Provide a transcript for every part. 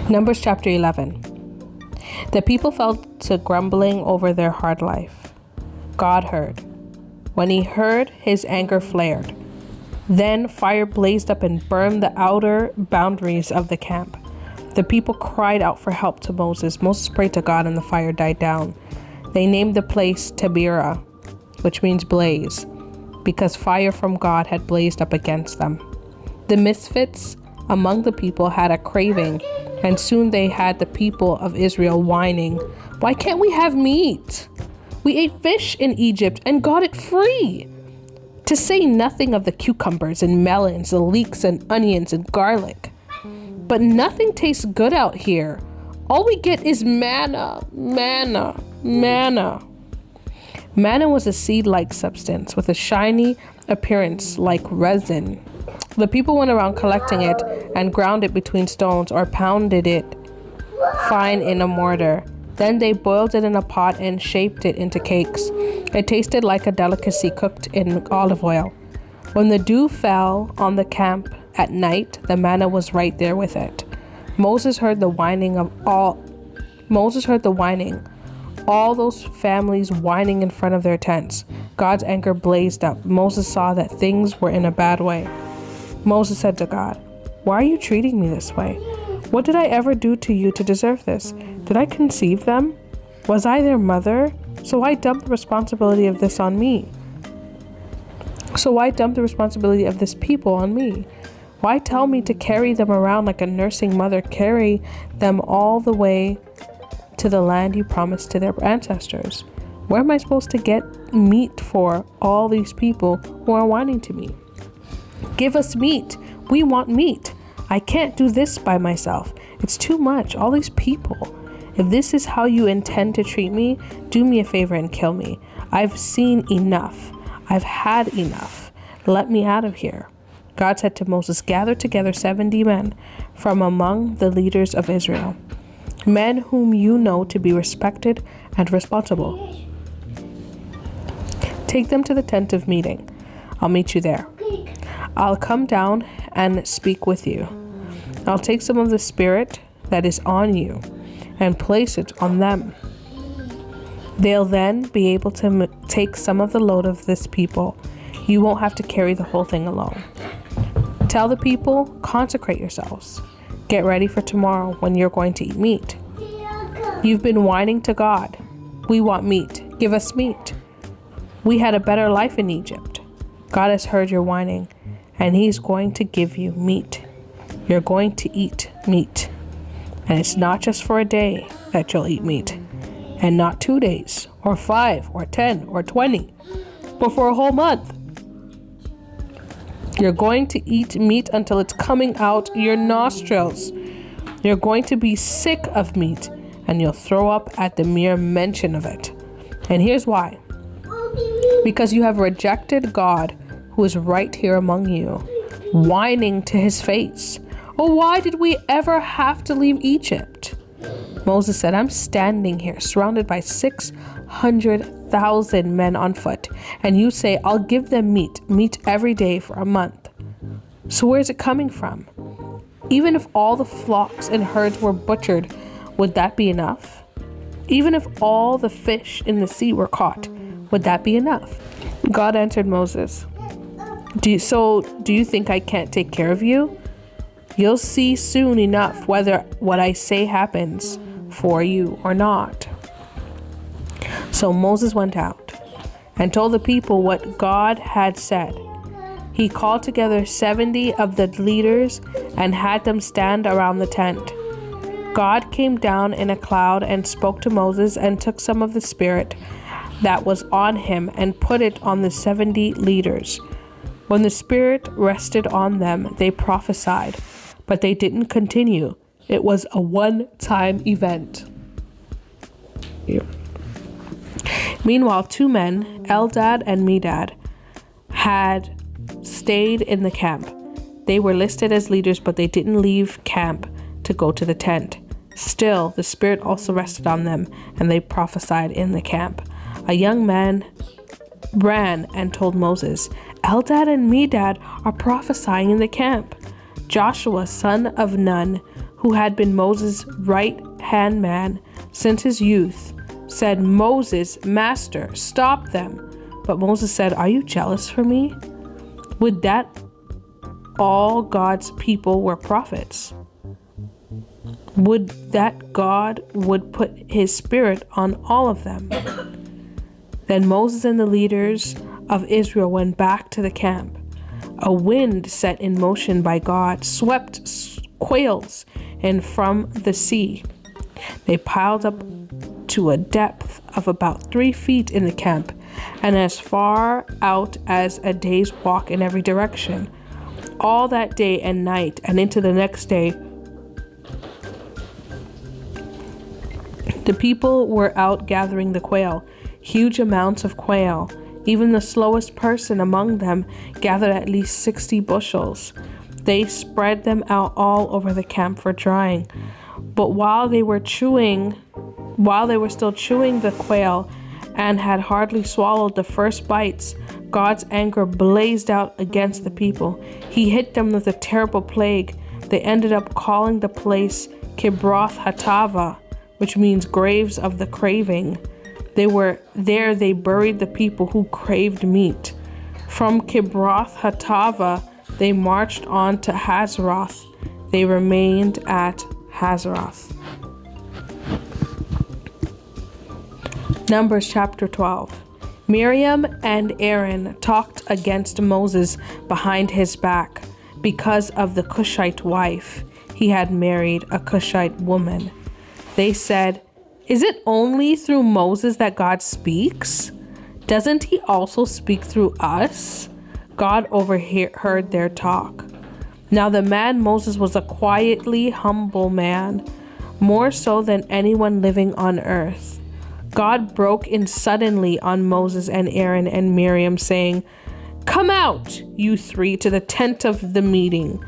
Numbers chapter 11. The people fell to grumbling over their hard life. God heard. When he heard, his anger flared. Then fire blazed up and burned the outer boundaries of the camp. The people cried out for help to Moses. Moses prayed to God and the fire died down. They named the place Taberah, which means blaze, because fire from God had blazed up against them. The misfits among the people had a craving, and soon they had the people of Israel whining, "Why can't we have meat? We ate fish in Egypt and got it free." To say nothing of the cucumbers and melons, the leeks and onions and garlic. But nothing tastes good out here. All we get is manna, manna, manna. Manna was a seed-like substance with a shiny appearance like resin. The people went around collecting it and ground it between stones or pounded it fine in a mortar. Then they boiled it in a pot and shaped it into cakes. It tasted like a delicacy cooked in olive oil. When the dew fell on the camp at night, the manna was right there with it. Moses heard the whining, all those families whining in front of their tents. God's anger blazed up. Moses saw that things were in a bad way. Moses said to God, "Why are you treating me this way? What did I ever do to you to deserve this? Did I conceive them? Was I their mother? So why dump the responsibility of this on me? So why dump the responsibility of this people on me? Why tell me to carry them around like a nursing mother, carry them all the way to the land you promised to their ancestors? Where am I supposed to get meat for all these people who are whining to me? Give us meat. We want meat. I can't do this by myself. It's too much. All these people. If this is how you intend to treat me, do me a favor and kill me. I've seen enough. I've had enough. Let me out of here." God said to Moses, "Gather together 70 men from among the leaders of Israel, men whom you know to be respected and responsible. Take them to the tent of meeting. I'll meet you there. I'll come down and speak with you. I'll take some of the spirit that is on you and place it on them. They'll then be able to take some of the load of this people. You won't have to carry the whole thing alone. Tell the people, consecrate yourselves. Get ready for tomorrow when you're going to eat meat. You've been whining to God. We want meat. Give us meat. We had a better life in Egypt. God has heard your whining, and he's going to give you meat. You're going to eat meat. And it's not just for a day that you'll eat meat, and not 2 days, or 5, or 10, or 20, but for a whole month. You're going to eat meat until it's coming out your nostrils. You're going to be sick of meat, and you'll throw up at the mere mention of it. And here's why. Because you have rejected God, who is right here among you, whining to his face. Oh, why did we ever have to leave Egypt? Moses said, I'm standing here surrounded by 600,000 men on foot, and you say, I'll give them meat every day for a month. So where's it coming from? Even if all the flocks and herds were butchered, would that be enough? Even if all the fish in the sea were caught, would that be enough? God answered Moses, do you think I can't take care of you? You'll see soon enough whether what I say happens for you or not. So Moses went out and told the people what God had said. He called together 70 of the leaders and had them stand around the tent. God came down in a cloud and spoke to Moses and took some of the spirit that was on him and put it on the 70 leaders. When the spirit rested on them, they prophesied, but they didn't continue. It was a one-time event. Meanwhile, 2 men, Eldad and Medad, had stayed in the camp. They were listed as leaders, but they didn't leave camp to go to the tent. Still, the Spirit also rested on them, and they prophesied in the camp. A young man ran and told Moses, Eldad and Medad are prophesying in the camp. Joshua, son of Nun, who had been Moses' right-hand man since his youth, said, "Moses, Master, stop them." But Moses said, "Are you jealous for me? Would that all God's people were prophets. Would that God would put his spirit on all of them." Then Moses and the leaders of Israel went back to the camp. A wind set in motion by God swept quails in from the sea. They piled up to a depth of about 3 feet in the camp, and as far out as a day's walk in every direction. All that day and night and into the next day, the people were out gathering the quail, huge amounts of quail. Even the slowest person among them gathered at least 60 bushels. They spread them out all over the camp for drying. But while they were still chewing the quail and had hardly swallowed the first bites, God's anger blazed out against the people. He hit them with a terrible plague. They ended up calling the place Kibroth Hatava, which means graves of the craving. They buried the people who craved meat. From Kibroth Hatava, they marched on to Hazeroth. They remained at Hazeroth. Numbers chapter 12. Miriam and Aaron talked against Moses behind his back because of the Cushite wife. He had married a Cushite woman. They said, "Is it only through Moses that God speaks? Doesn't he also speak through us?" God overheard their talk. Now the man Moses was a quietly humble man, more so than anyone living on earth. God broke in suddenly on Moses and Aaron and Miriam, saying, "Come out, you 3, to the tent of the meeting."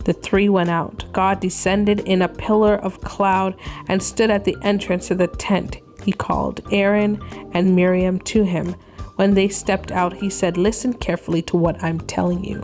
The 3 went out. God descended in a pillar of cloud and stood at the entrance to the tent. He called Aaron and Miriam to him. When they stepped out, he said, "Listen carefully to what I'm telling you.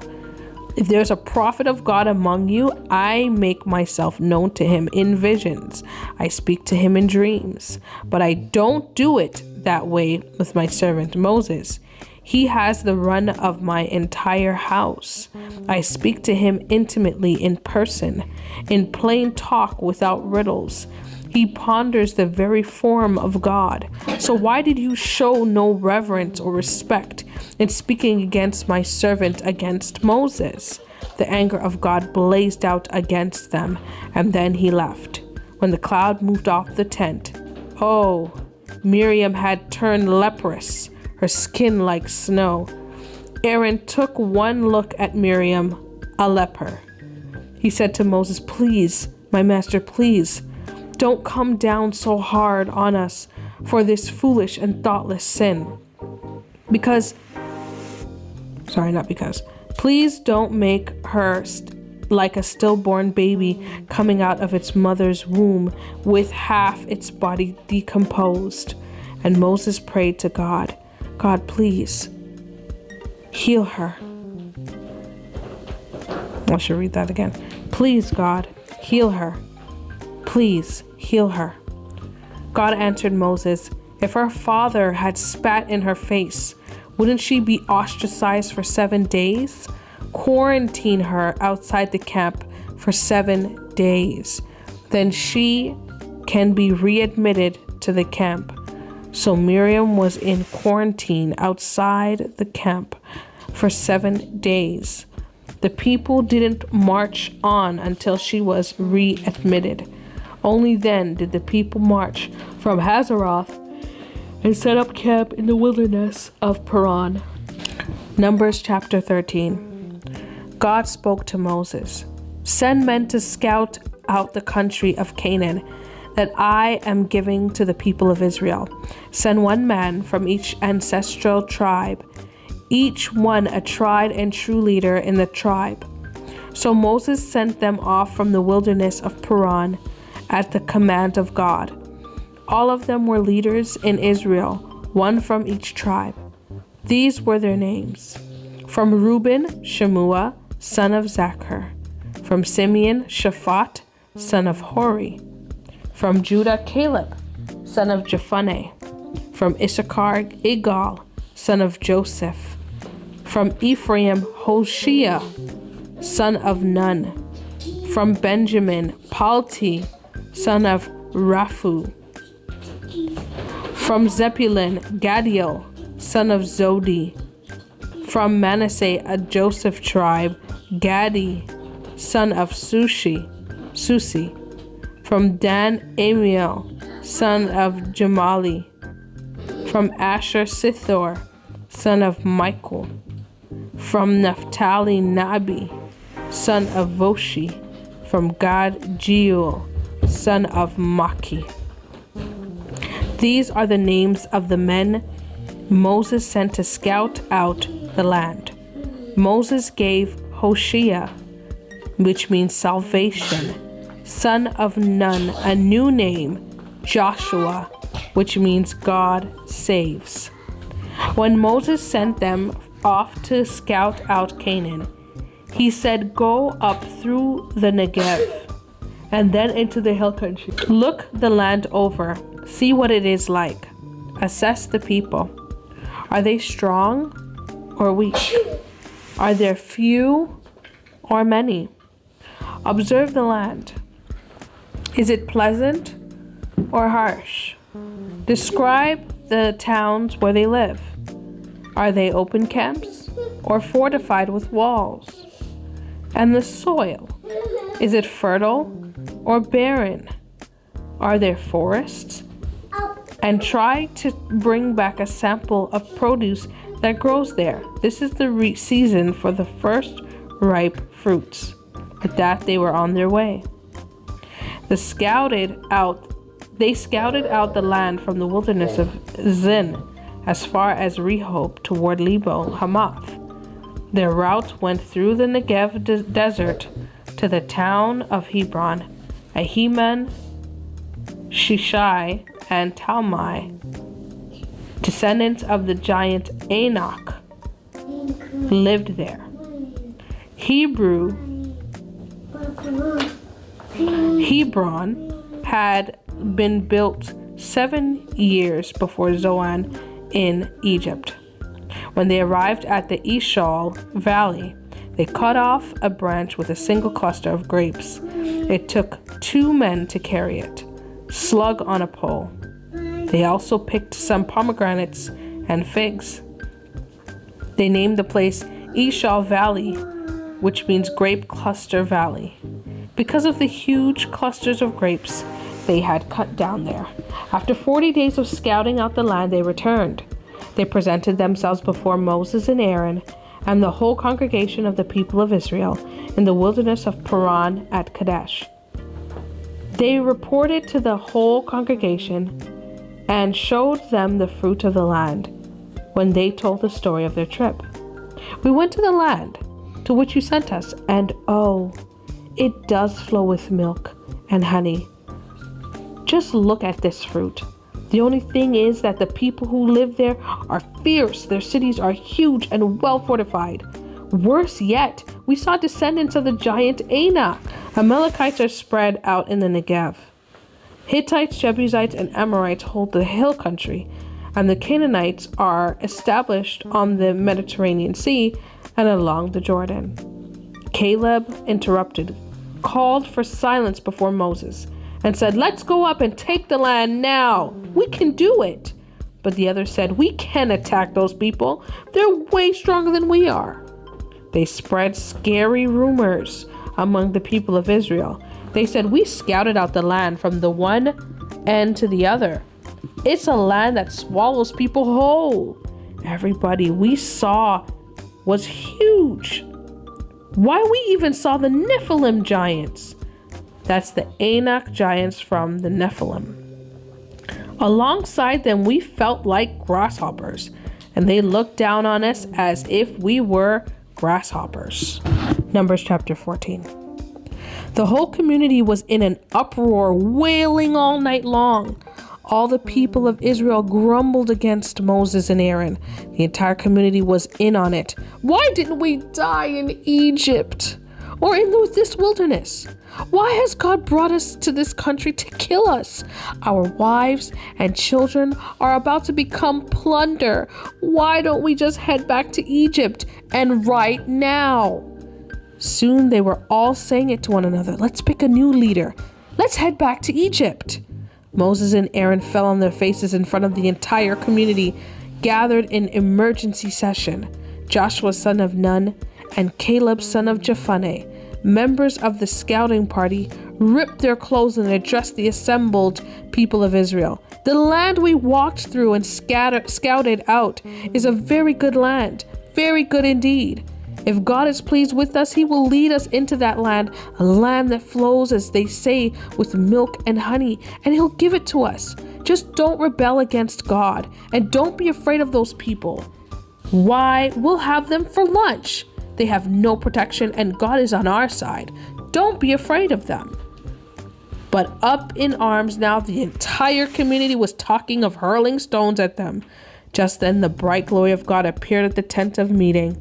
If there's a prophet of God among you, I make myself known to him in visions. I speak to him in dreams. But I don't do it that way with my servant Moses. He has the run of my entire house. I speak to him intimately in person, in plain talk without riddles. He ponders the very form of God. So why did you show no reverence or respect in speaking against my servant, against Moses?" The anger of God blazed out against them, and then he left. When the cloud moved off the tent, Miriam had turned leprous, her skin like snow. Aaron took one look at Miriam, a leper. He said to Moses, "Please, my master, please, don't come down so hard on us for this foolish and thoughtless sin. Please don't make her like a stillborn baby coming out of its mother's womb with half its body decomposed." And Moses prayed to God, "God, please heal her." I should read that again. "Please, God, heal her. Please heal her." God answered Moses, "If her father had spat in her face, wouldn't she be ostracized for 7 days? Quarantine her outside the camp for 7 days. Then she can be readmitted to the camp." So Miriam was in quarantine outside the camp for 7 days. The people didn't march on until she was readmitted. Only then did the people march from Hazeroth and set up camp in the wilderness of Paran. Numbers chapter 13. God spoke to Moses, "Send men to scout out the country of Canaan that I am giving to the people of Israel. Send 1 man from each ancestral tribe, each one a tried and true leader in the tribe." So Moses sent them off from the wilderness of Paran at the command of God. All of them were leaders in Israel, 1 from each tribe. These were their names: from Reuben, Shemua, son of Zachar; from Simeon, Shaphat, son of Hori. From Judah, Caleb, son of Jephunneh. From Issachar, Igal, son of Joseph. From Ephraim, Hoshea, son of Nun. From Benjamin, Palti, son of Raphu. From Zebulun, Gadiel, son of Zodi. From Manasseh, a Joseph tribe, Gadi, son of Susi. From Dan, Amiel, son of Jamali. From Asher, Sithor, son of Michael. From Naphtali, Nabi, son of Voshi. From Gad, Jeuel, son of Maki. These are the names of the men Moses sent to scout out the land. Moses gave Hoshea, which means salvation, son of Nun, a new name, Joshua, which means God saves. When Moses sent them off to scout out Canaan, he said, "Go up through the Negev and then into the hill country. Look the land over, see what it is like. Assess the people. Are they strong or weak? Are there few or many? Observe the land. Is it pleasant or harsh? Describe the towns where they live. Are they open camps or fortified with walls? And the soil, is it fertile or barren? Are there forests? And try to bring back a sample of produce that grows there. This is the season for the first ripe fruits." With that, they were on their way. They scouted out the land from the wilderness of Zin as far as Rehob toward Lebo Hamath. Their route went through the Negev desert to the town of Hebron. Ahiman, Shishai, and Talmai, descendants of the giant Anak, lived there. Hebron had been built 7 years before Zoan in Egypt. When they arrived at the Eshcol Valley, they cut off a branch with a single cluster of grapes. It took 2 men to carry it, slung on a pole. They also picked some pomegranates and figs. They named the place Eshcol Valley, which means Grape Cluster Valley, because of the huge clusters of grapes they had cut down there. After 40 days of scouting out the land, they returned. They presented themselves before Moses and Aaron and the whole congregation of the people of Israel in the wilderness of Paran at Kadesh. They reported to the whole congregation and showed them the fruit of the land when they told the story of their trip. "We went to the land to which you sent us, and oh, it does flow with milk and honey. Just look at this fruit. The only thing is that the people who live there are fierce. Their cities are huge and well fortified. Worse yet, we saw descendants of the giant Anak. Amalekites are spread out in the Negev. Hittites, Jebusites, and Amorites hold the hill country, and the Canaanites are established on the Mediterranean Sea and along the Jordan." Caleb interrupted, called for silence before Moses, and said, "Let's go up and take the land now. We can do it." But the others said, "We can't attack those people. They're way stronger than we are." They spread scary rumors among the people of Israel. They said, "We scouted out the land from the one end to the other. It's a land that swallows people whole. Everybody we saw was huge. Why, we even saw the Nephilim giants." That's the Anak giants from the Nephilim. "Alongside them, we felt like grasshoppers, and they looked down on us as if we were grasshoppers." Numbers chapter 14. The whole community was in an uproar, wailing all night long. All the people of Israel grumbled against Moses and Aaron. The entire community was in on it. "Why didn't we die in Egypt? or in this wilderness? Why has God brought us to this country to kill us? Our wives and children are about to become plunder. Why don't we just head back to Egypt, and right now?" Soon they were all saying it to one another. "Let's pick a new leader. Let's head back to Egypt." Moses and Aaron fell on their faces in front of the entire community gathered in emergency session. Joshua, son of Nun, and Caleb, son of Jephunneh, members of the scouting party, ripped their clothes and addressed the assembled people of Israel. "The land we walked through and scouted out is a very good land, very good indeed. If God is pleased with us, he will lead us into that land, a land that flows, as they say, with milk and honey, and he'll give it to us. Just don't rebel against God, and don't be afraid of those people. Why, we'll have them for lunch. They have no protection, and God is on our side. Don't be afraid of them." But up in arms now, the entire community was talking of hurling stones at them. Just then, the bright glory of God appeared at the tent of meeting.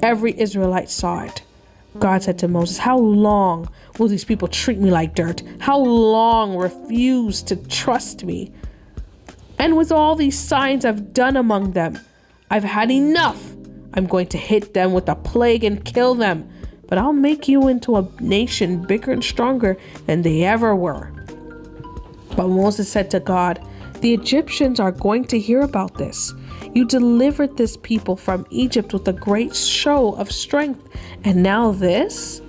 Every Israelite saw it. God said to Moses, "How long will these people treat me like dirt? How long refuse to trust me? And with all these signs I've done among them, I've had enough. I'm going to hit them with a plague and kill them. But I'll make you into a nation bigger and stronger than they ever were." But Moses said to God, "The Egyptians are going to hear about this. You delivered this people from Egypt with a great show of strength. And now this?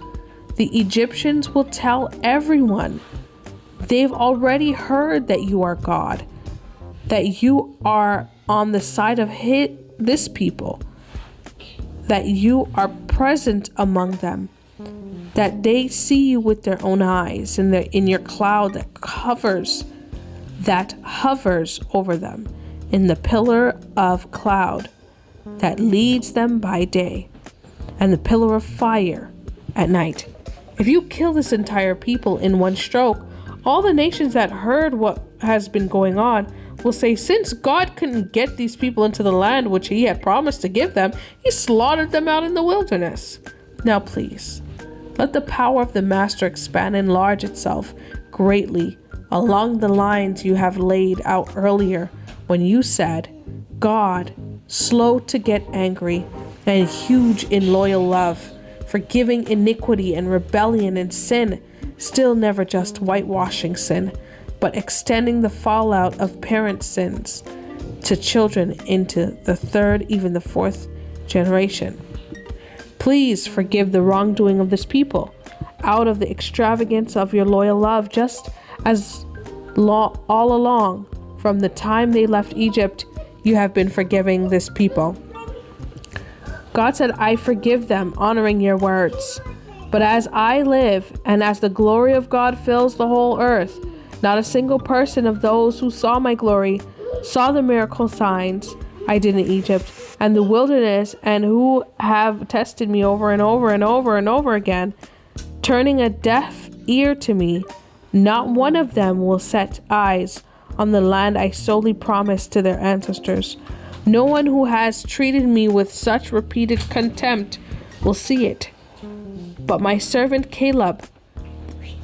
The Egyptians will tell everyone. They've already heard that you are God, that you are on the side of this people, that you are present among them, that they see you with their own eyes in your cloud that hovers over them, in the pillar of cloud that leads them by day, and the pillar of fire at night. If you kill this entire people in one stroke, all the nations that heard what has been going on will say, 'Since God couldn't get these people into the land which he had promised to give them, he slaughtered them out in the wilderness.' Now please, let the power of the Master expand and enlarge itself greatly along the lines you have laid out earlier when you said, 'God, slow to get angry and huge in loyal love, forgiving iniquity and rebellion and sin, still never just whitewashing sin, but extending the fallout of parent sins to children into the third, even the fourth generation. Please forgive the wrongdoing of this people out of the extravagance of your loyal love, just as all along from the time they left Egypt, you have been forgiving this people.' God said, 'I forgive them, honoring your words. But as I live, and as the glory of God fills the whole earth, not a single person of those who saw my glory, saw the miracle signs I did in Egypt and the wilderness, and who have tested me over and over and over and over again, turning a deaf ear to me, not one of them will set eyes on the land I solely promised to their ancestors. No one who has treated me with such repeated contempt will see it. But my servant Caleb,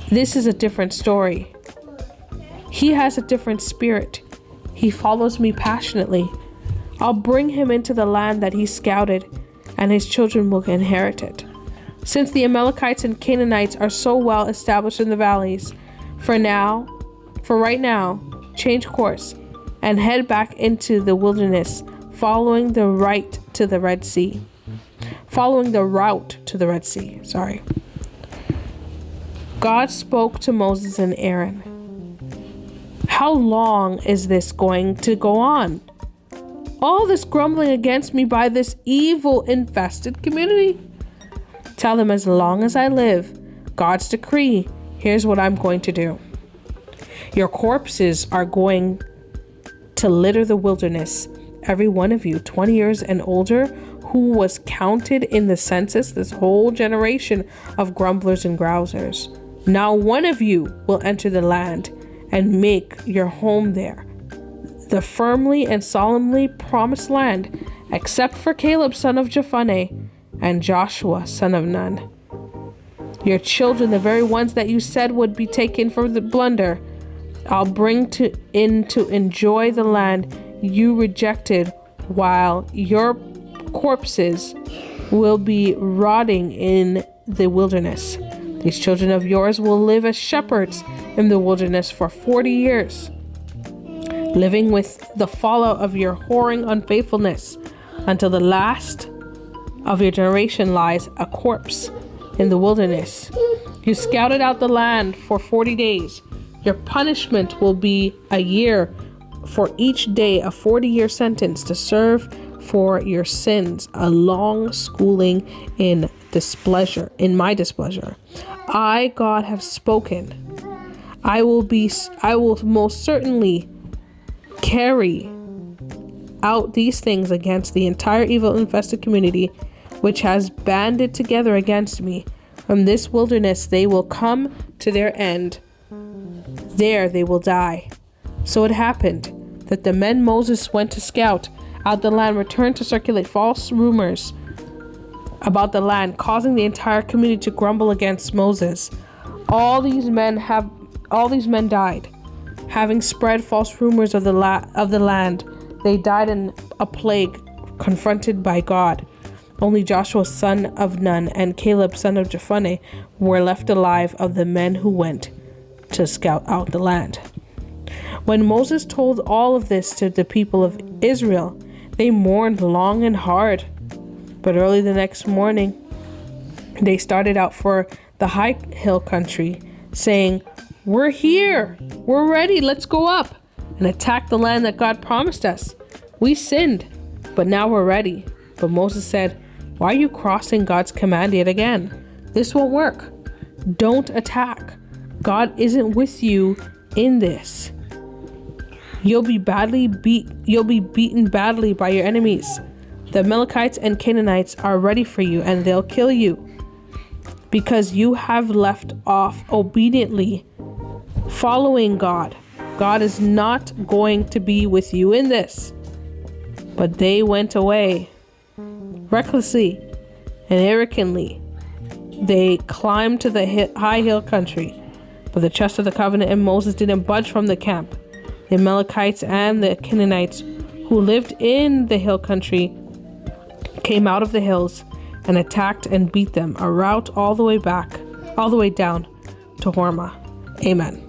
this is a different story. He has a different spirit. He follows me passionately. I'll bring him into the land that he scouted, and his children will inherit it. Since the Amalekites and Canaanites are so well established in the valleys, for right now, change course and head back into the wilderness, following the route to the Red Sea. God spoke to Moses and Aaron. How long is this going to go on? All this grumbling against me by this evil infested community? Tell them, as long as I live, God's decree, here's what I'm going to do. Your corpses are going to litter the wilderness. Every one of you, 20 years and older, who was counted in the census, this whole generation of grumblers and grousers. Now one of you will enter the land and make your home there, the firmly and solemnly promised land, except for Caleb, son of Jephunneh, and Joshua, son of Nun. Your children, the very ones that you said would be taken for the plunder, I'll bring in to enjoy the land you rejected, while your corpses will be rotting in the wilderness. These children of yours will live as shepherds in the wilderness for 40 years, living with the fallout of your whoring unfaithfulness, until the last of your generation lies a corpse in the wilderness. You scouted out the land for 40 days. Your punishment will be a year for each day, a 40-year sentence to serve for your sins, a long schooling in my displeasure. I, God, have spoken. I will most certainly carry out these things against the entire evil-infested community which has banded together against me. From this wilderness they will come to their end. There they will die. So it happened that the men Moses went to scout out the land returned to circulate false rumors about the land, causing the entire community to grumble against Moses. All these men died, having spread false rumors of the land. They died in a plague, confronted by God. Only Joshua son of Nun and Caleb son of Jephunneh were left alive of the men who went to scout out the land. When Moses told all of this to the people of Israel, they mourned long and hard. But early the next morning, they started out for the high hill country, saying, "We're here. We're ready. Let's go up and attack the land that God promised us. We sinned, but now we're ready." But Moses said, "Why are you crossing God's command yet again? This won't work. Don't attack. God isn't with you in this. You'll be beaten badly by your enemies. The Amalekites and Canaanites are ready for you, and they'll kill you, because you have left off obediently following God. God is not going to be with you in this." But they went away recklessly and arrogantly. They climbed to the high hill country, but the chest of the covenant and Moses didn't budge from the camp. The Amalekites and the Canaanites who lived in the hill country came out of the hills and attacked and beat them, a rout all the way down to Hormah. Amen.